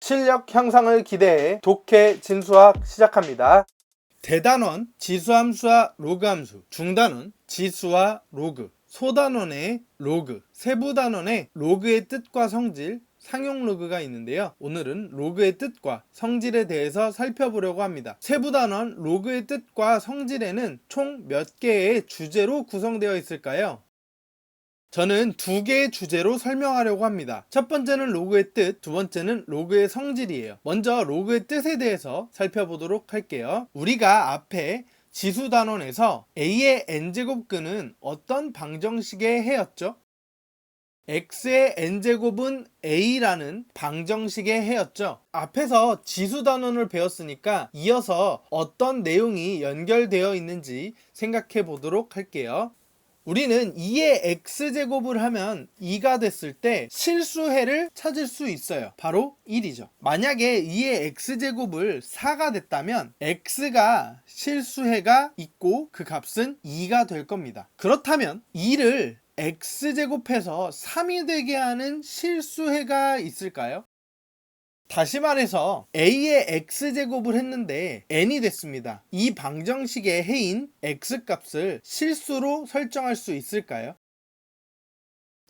실력 향상을 기대해 독해 진수학 시작합니다. 대단원 지수함수와 로그함수, 중단원 지수와 로그, 소단원의 로그, 세부단원의 로그의 뜻과 성질, 상용 로그가 있는데요. 오늘은 로그의 뜻과 성질에 대해서 살펴보려고 합니다. 세부단원 로그의 뜻과 성질에는 총 몇 개의 주제로 구성되어 있을까요? 저는 두 개의 주제로 설명하려고 합니다. 첫 번째는 로그의 뜻, 두 번째는 로그의 성질이에요. 먼저 로그의 뜻에 대해서 살펴보도록 할게요. 우리가 앞에 지수단원에서 a의 n제곱근은 어떤 방정식의 해였죠? x의 n제곱은 a라는 방정식의 해였죠. 앞에서 지수단원을 배웠으니까 이어서 어떤 내용이 연결되어 있는지 생각해 보도록 할게요. 우리는 2의 x제곱을 하면 2가 됐을 때 실수해를 찾을 수 있어요. 바로 1이죠. 만약에 2의 x제곱을 4가 됐다면 x가 실수해가 있고 그 값은 2가 될 겁니다. 그렇다면 2를 x제곱해서 3이 되게 하는 실수해가 있을까요? 다시 말해서 a의 x제곱을 했는데 n이 됐습니다. 이 방정식의 해인 x값을 실수로 설정할 수 있을까요?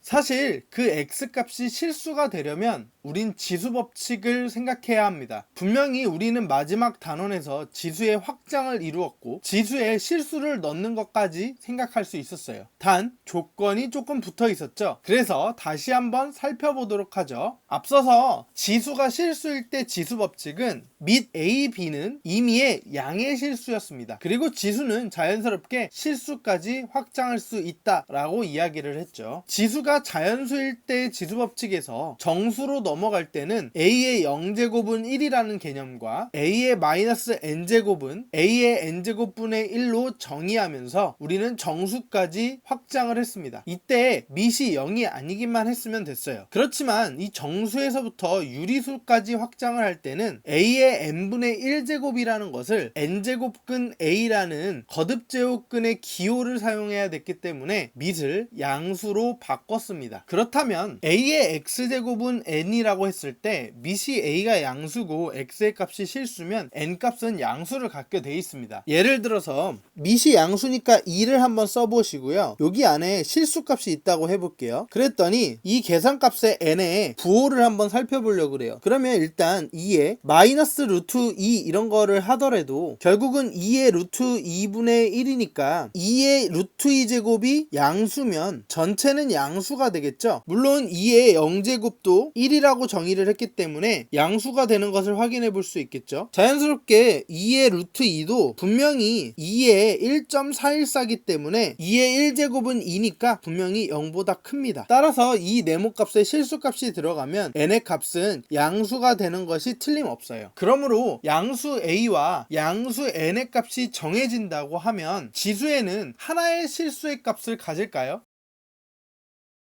사실 그 x값이 실수가 되려면 우린 지수 법칙을 생각해야 합니다. 분명히 우리는 마지막 단원에서 지수의 확장을 이루었고 지수에 실수를 넣는 것까지 생각할 수 있었어요. 단 조건이 조금 붙어 있었죠. 그래서 다시 한번 살펴보도록 하죠. 앞서서 지수가 실수일 때 지수 법칙은 및 a, b는 임의의 양의 실수였습니다. 그리고 지수는 자연스럽게 실수까지 확장할 수 있다라고 이야기를 했죠. 지수가 자연수일 때 지수 법칙에서 정수로 넘어갈 때는 a의 0제곱은 1이라는 개념과 a의 마이너스 n제곱은 a의 n제곱분의 1로 정의하면서 우리는 정수까지 확장을 했습니다. 이때 밑이 0이 아니기만 했으면 됐어요. 그렇지만 이 정수에서부터 유리수까지 확장을 할 때는 a의 n분의 1제곱이라는 것을 n제곱근 a라는 거듭제곱근의 기호를 사용해야 됐기 때문에 밑을 양수로 바꿨습니다. 그렇다면 a의 x제곱은 n이라고 했을 때 밑이 a가 양수고 x의 값이 실수면 n값은 양수를 갖게 돼 있습니다. 예를 들어서 밑이 양수니까 2를 한번 써보시고요. 여기 안에 실수값이 있다고 해볼게요. 그랬더니 이 계산값의 n에 부호를 한번 살펴보려고 그래요. 그러면 일단 2에 마이너스 루트 2 이런 거를 하더라도 결국은 2의 루트 2분의 1이니까 2의 루트 2제곱이 양수면 전체는 양수가 되겠죠. 물론 2의 0제곱도 1이라고 정의를 했기 때문에 양수가 되는 것을 확인해 볼 수 있겠죠. 자연스럽게 2의 루트 2도 분명히 2의 1.414이기 때문에 2의 1제곱은 2니까 분명히 0보다 큽니다. 따라서 이 네모값에 실수값이 들어가면 n의 값은 양수가 되는 것이 틀림없어요. 그러므로 양수 a와 양수 n의 값이 정해진다고 하면 지수에는 하나의 실수의 값을 가질까요?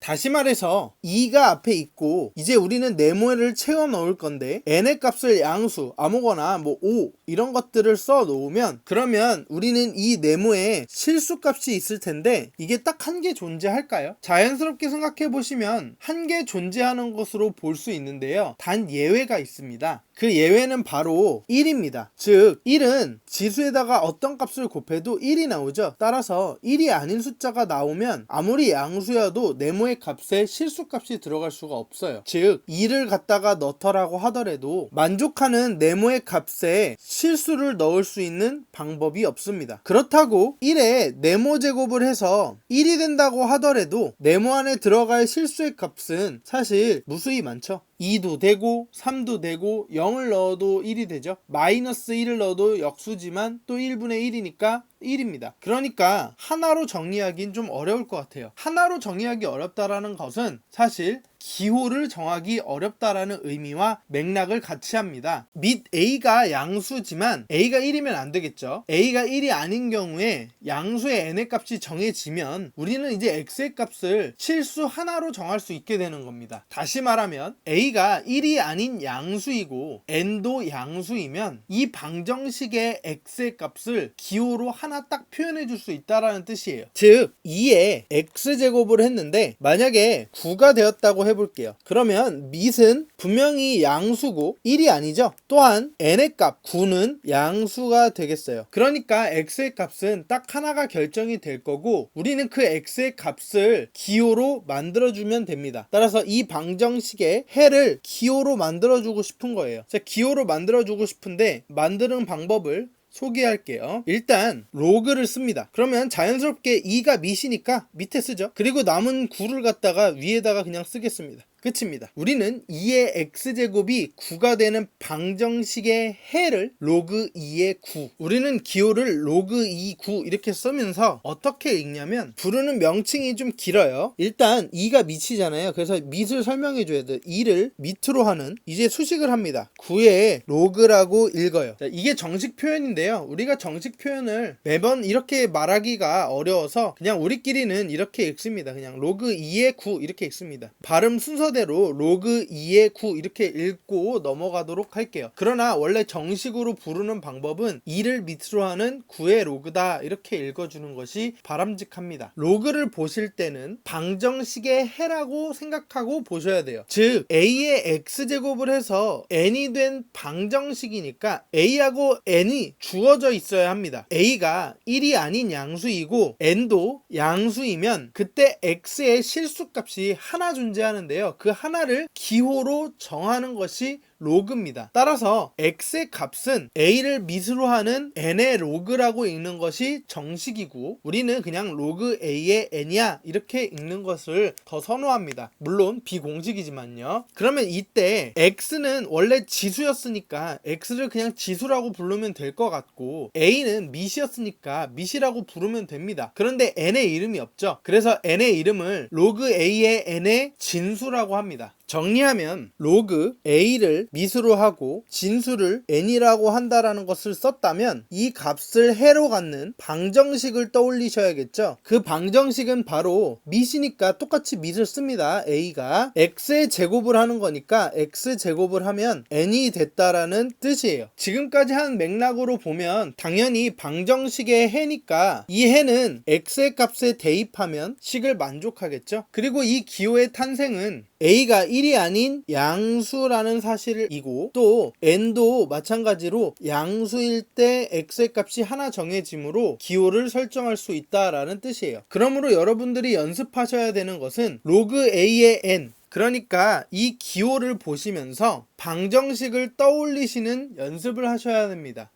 다시 말해서 2가 앞에 있고 이제 우리는 네모를 채워 넣을 건데 n의 값을 양수 아무거나 5 이런 것들을 써 놓으면 그러면 우리는 이 네모에 실수 값이 있을 텐데 이게 딱 한 개 존재할까요? 자연스럽게 생각해 보시면 한 개 존재하는 것으로 볼 수 있는데요. 단 예외가 있습니다. 그 예외는 바로 1입니다. 즉 1은 지수에다가 어떤 값을 곱해도 1이 나오죠. 따라서 1이 아닌 숫자가 나오면 아무리 양수여도 네모의 값에 실수값이 들어갈 수가 없어요. 즉 2를 갖다가 넣더라고 하더라도 만족하는 네모의 값에 실수를 넣을 수 있는 방법이 없습니다. 그렇다고 1에 네모 제곱을 해서 1이 된다고 하더라도 네모 안에 들어갈 실수의 값은 사실 무수히 많죠. 2도 되고 3도 되고 0을 넣어도 1이 되죠. 마이너스 1을 넣어도 역수지만 또 1분의 1이니까 1입니다. 그러니까 하나로 정리하기는 좀 어려울 것 같아요. 하나로 정의하기 어렵다라는 것은 사실 기호를 정하기 어렵다라는 의미와 맥락을 같이 합니다. 및 a가 양수지만 a가 1이면 안 되겠죠. a가 1이 아닌 경우에 양수의 n의 값이 정해지면 우리는 이제 x의 값을 실수 하나로 정할 수 있게 되는 겁니다. 다시 말하면 a가 1이 아닌 양수이고 n도 양수이면 이 방정식의 x의 값을 기호로 하나 딱 표현해 줄 수 있다라는 뜻이에요. 즉 2에 x제곱을 했는데 만약에 9가 되었다고 해볼게요. 그러면 밑은 분명히 양수고 1이 아니죠. 또한 n의 값 9는 양수가 되겠어요. 그러니까 x의 값은 딱 하나가 결정이 될 거고 우리는 그 x의 값을 기호로 만들어주면 됩니다. 따라서 이 방정식의 해를 기호로 만들어주고 싶은 거예요. 자, 기호로 만들어주고 싶은데 만드는 방법을 소개할게요. 일단 로그를 씁니다. 그러면 자연스럽게 2가 밑이니까 밑에 쓰죠. 그리고 남은 9를 갖다가 위에다가 그냥 쓰겠습니다. 끝입니다. 우리는 2의 x제곱이 9가 되는 방정식의 해를 로그 2의 9, 우리는 기호를 로그 2, 9 이렇게 쓰면서 어떻게 읽냐면 부르는 명칭이 좀 길어요. 일단 2가 밑이잖아요. 그래서 밑을 설명해 줘야 돼요. 2를 밑으로 하는 이제 수식을 합니다. 9의 로그라고 읽어요. 자, 이게 정식 표현인데요. 우리가 정식 표현을 매번 이렇게 말하기가 어려워서 그냥 우리끼리는 이렇게 읽습니다. 그냥 로그 2의 9 이렇게 읽습니다. 발음 순서 대로 로그 2의 9 이렇게 읽고 넘어가도록 할게요. 그러나 원래 정식으로 부르는 방법은 2를 밑으로 하는 9의 로그다 이렇게 읽어주는 것이 바람직합니다. 로그를 보실 때는 방정식의 해라고 생각하고 보셔야 돼요. 즉 a의 x제곱을 해서 n이 된 방정식이니까 a하고 n이 주어져 있어야 합니다. a가 1이 아닌 양수이고 n도 양수이면 그때 x의 실수값이 하나 존재하는데요. 그 하나를 기호로 정하는 것이 로그입니다. 따라서 x의 값은 a를 밑으로 하는 n의 로그라고 읽는 것이 정식이고 우리는 그냥 로그 a의 n이야 이렇게 읽는 것을 더 선호합니다. 물론 비공식이지만요. 그러면 이때 x는 원래 지수였으니까 x를 그냥 지수라고 부르면 될 것 같고 a는 밑이었으니까 밑이라고 부르면 됩니다. 그런데 n의 이름이 없죠. 그래서 n의 이름을 로그 a의 n의 진수라고 합니다. 정리하면 로그 a를 밑으로 하고 진수를 n이라고 한다라는 것을 썼다면 이 값을 해로 갖는 방정식을 떠올리셔야겠죠. 그 방정식은 바로 밑이니까 똑같이 밑을 씁니다. a가 x의 제곱을 하는 거니까 x제곱을 하면 n이 됐다라는 뜻이에요. 지금까지 한 맥락으로 보면 당연히 방정식의 해니까 이 해는 x의 값에 대입하면 식을 만족하겠죠. 그리고 이 기호의 탄생은 a가 1이 아닌 양수라는 사실이고 또 n도 마찬가지로 양수일 때 x의 값이 하나 정해지므로 기호를 설정할 수 있다라는 뜻이에요. 그러므로 여러분들이 연습하셔야 되는 것은 로그 a의 n, 그러니까 이 기호를 보시면서 방정식을 떠올리시는 연습을 하셔야 됩니다.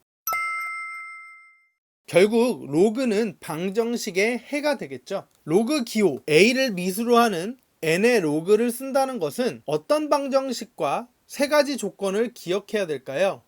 결국 로그는 방정식의 해가 되겠죠. 로그 기호 a를 밑으로 하는 n의 로그를 쓴다는 것은 어떤 방정식과 세 가지 조건을 기억해야 될까요?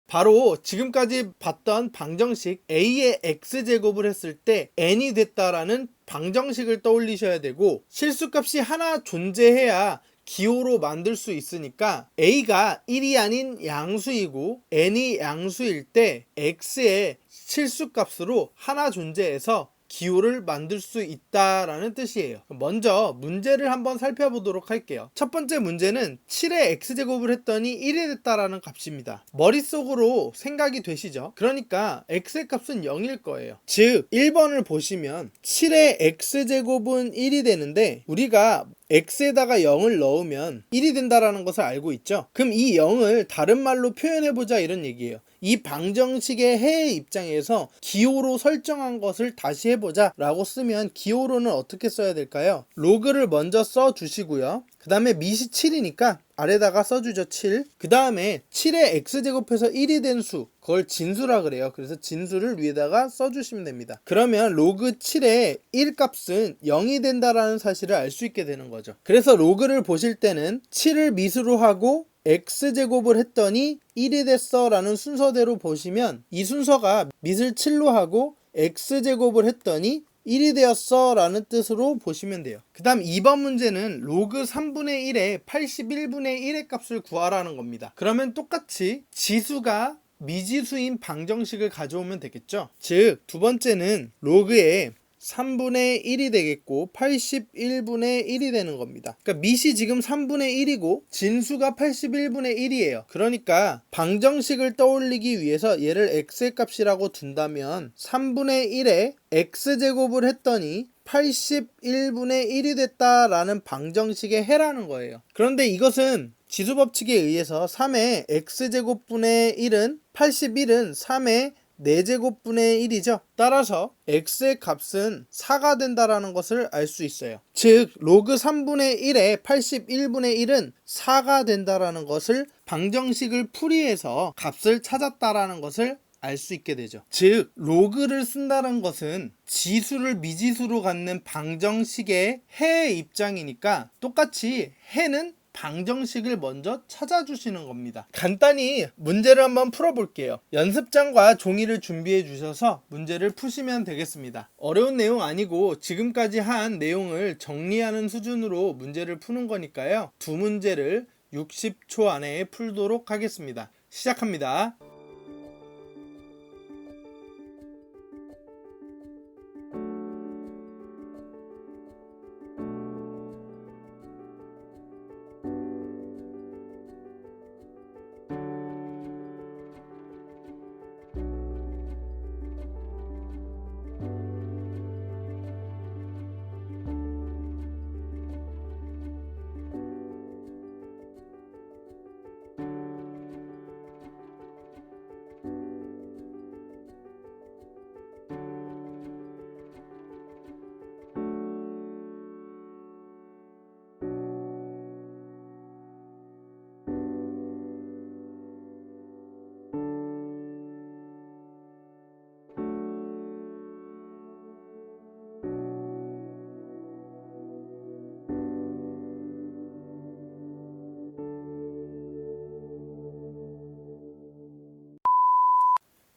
바로 지금까지 봤던 방정식 a의 x제곱을 했을 때 n이 됐다라는 방정식을 떠올리셔야 되고 실수값이 하나 존재해야 기호로 만들 수 있으니까 a가 1이 아닌 양수이고 n이 양수일 때 x의 실수값으로 하나 존재해서 기호를 만들 수 있다라는 뜻이에요. 먼저 문제를 한번 살펴보도록 할게요. 첫 번째 문제는 7의 x제곱을 했더니 1이 됐다라는 값입니다. 머릿속으로 생각이 되시죠? 그러니까 x의 값은 0일 거예요. 즉 1번을 보시면 7의 x제곱은 1이 되는데 우리가 x에다가 0을 넣으면 1이 된다라는 것을 알고 있죠. 그럼 이 0을 다른 말로 표현해보자 이런 얘기예요. 이 방정식의 해의 입장에서 기호로 설정한 것을 다시 해보자 라고 쓰면 기호로는 어떻게 써야 될까요? 로그를 먼저 써주시고요. 그 다음에 밑이 7이니까 아래다가 써주죠. 7. 그 다음에 7의 x제곱해서 1이 된 수, 그걸 진수라 그래요. 그래서 진수를 위에다가 써주시면 됩니다. 그러면 로그 7의 1 값은 0이 된다라는 사실을 알 수 있게 되는 거죠. 그래서 로그를 보실 때는 7을 밑으로 하고 x제곱을 했더니 1이 됐어 라는 순서대로 보시면 이 순서가 밑을 7로 하고 x제곱을 했더니 1이 되었어 라는 뜻으로 보시면 돼요. 그 다음 2번 문제는 로그 3분의 1에 81분의 1의 값을 구하라는 겁니다. 그러면 똑같이 지수가 미지수인 방정식을 가져오면 되겠죠. 즉 두 번째는 로그에 3분의 1이 되겠고 81분의 1이 되는 겁니다. 그러니까 밑이 지금 3분의 1이고 진수가 81분의 1이에요. 그러니까 방정식을 떠올리기 위해서 얘를 x의 값이라고 둔다면 3분의 1에 x제곱을 했더니 81분의 1이 됐다라는 방정식의 해라는 거예요. 그런데 이것은 지수법칙에 의해서 3의 x제곱분의 1은 81은 3의 4제곱분의 1이죠. 따라서 x의 값은 4가 된다라는 것을 알 수 있어요. 즉 로그 3분의 1에 81분의 1은 4가 된다라는 것을 방정식을 풀이해서 값을 찾았다라는 것을 알 수 있게 되죠. 즉 로그를 쓴다는 것은 지수를 미지수로 갖는 방정식의 해의 입장이니까 똑같이 해는 방정식을 먼저 찾아주시는 겁니다. 간단히 문제를 한번 풀어볼게요. 연습장과 종이를 준비해 주셔서 문제를 푸시면 되겠습니다. 어려운 내용 아니고 지금까지 한 내용을 정리하는 수준으로 문제를 푸는 거니까요. 두 문제를 60초 안에 풀도록 하겠습니다. 시작합니다.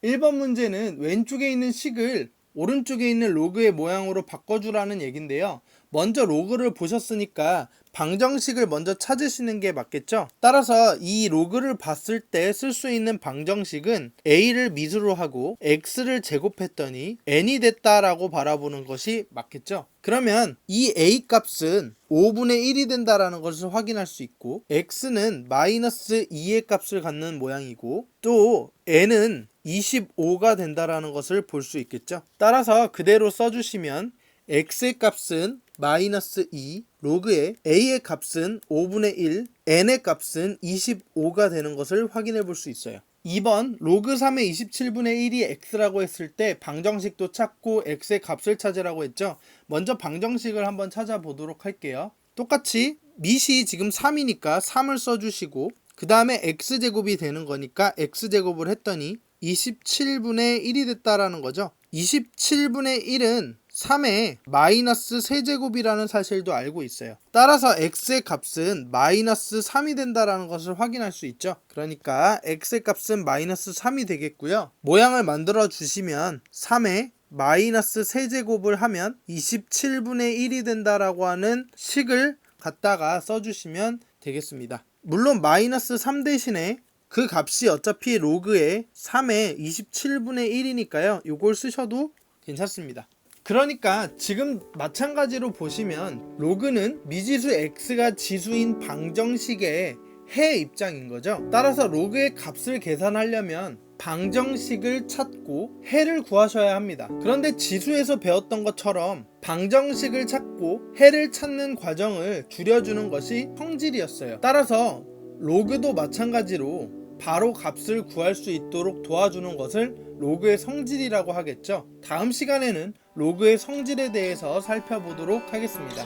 1번 문제는 왼쪽에 있는 식을 오른쪽에 있는 로그의 모양으로 바꿔주라는 얘긴데요. 먼저 로그를 보셨으니까 방정식을 먼저 찾으시는 게 맞겠죠? 따라서 이 로그를 봤을 때 쓸 수 있는 방정식은 a를 미수로 하고 x를 제곱했더니 n이 됐다라고 바라보는 것이 맞겠죠? 그러면 이 a 값은 5분의 1이 된다라는 것을 확인할 수 있고 x는 마이너스 2의 값을 갖는 모양이고 또 n은 25가 된다라는 것을 볼 수 있겠죠? 따라서 그대로 써주시면 x의 값은 마이너스 2, 로그의 a의 값은 5분의 1, n의 값은 25가 되는 것을 확인해 볼 수 있어요. 2번 로그 3의 27분의 1이 x라고 했을 때 방정식도 찾고 x의 값을 찾으라고 했죠. 먼저 방정식을 한번 찾아보도록 할게요. 똑같이 밑이 지금 3이니까 3을 써주시고 그 다음에 x제곱이 되는 거니까 x제곱을 했더니 27분의 1이 됐다라는 거죠. 27분의 1은 3의 마이너스 세제곱이라는 사실도 알고 있어요. 따라서 x의 값은 마이너스 3이 된다라는 것을 확인할 수 있죠. 그러니까 x의 값은 마이너스 3이 되겠고요. 모양을 만들어 주시면 3의 마이너스 세제곱을 하면 27분의 1이 된다라고 하는 식을 갖다가 써주시면 되겠습니다. 물론 마이너스 3 대신에 그 값이 어차피 로그의 3의 27분의 1이니까요. 이걸 쓰셔도 괜찮습니다. 그러니까 지금 마찬가지로 보시면 로그는 미지수 x가 지수인 방정식의 해 입장인 거죠. 따라서 로그의 값을 계산하려면 방정식을 찾고 해를 구하셔야 합니다. 그런데 지수에서 배웠던 것처럼 방정식을 찾고 해를 찾는 과정을 줄여주는 것이 성질이었어요. 따라서 로그도 마찬가지로 바로 값을 구할 수 있도록 도와주는 것을 로그의 성질이라고 하겠죠. 다음 시간에는 로그의 성질에 대해서 살펴보도록 하겠습니다.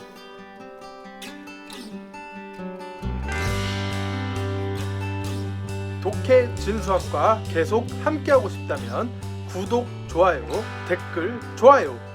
독해 진수학과 계속 함께하고 싶다면 구독, 좋아요, 댓글, 좋아요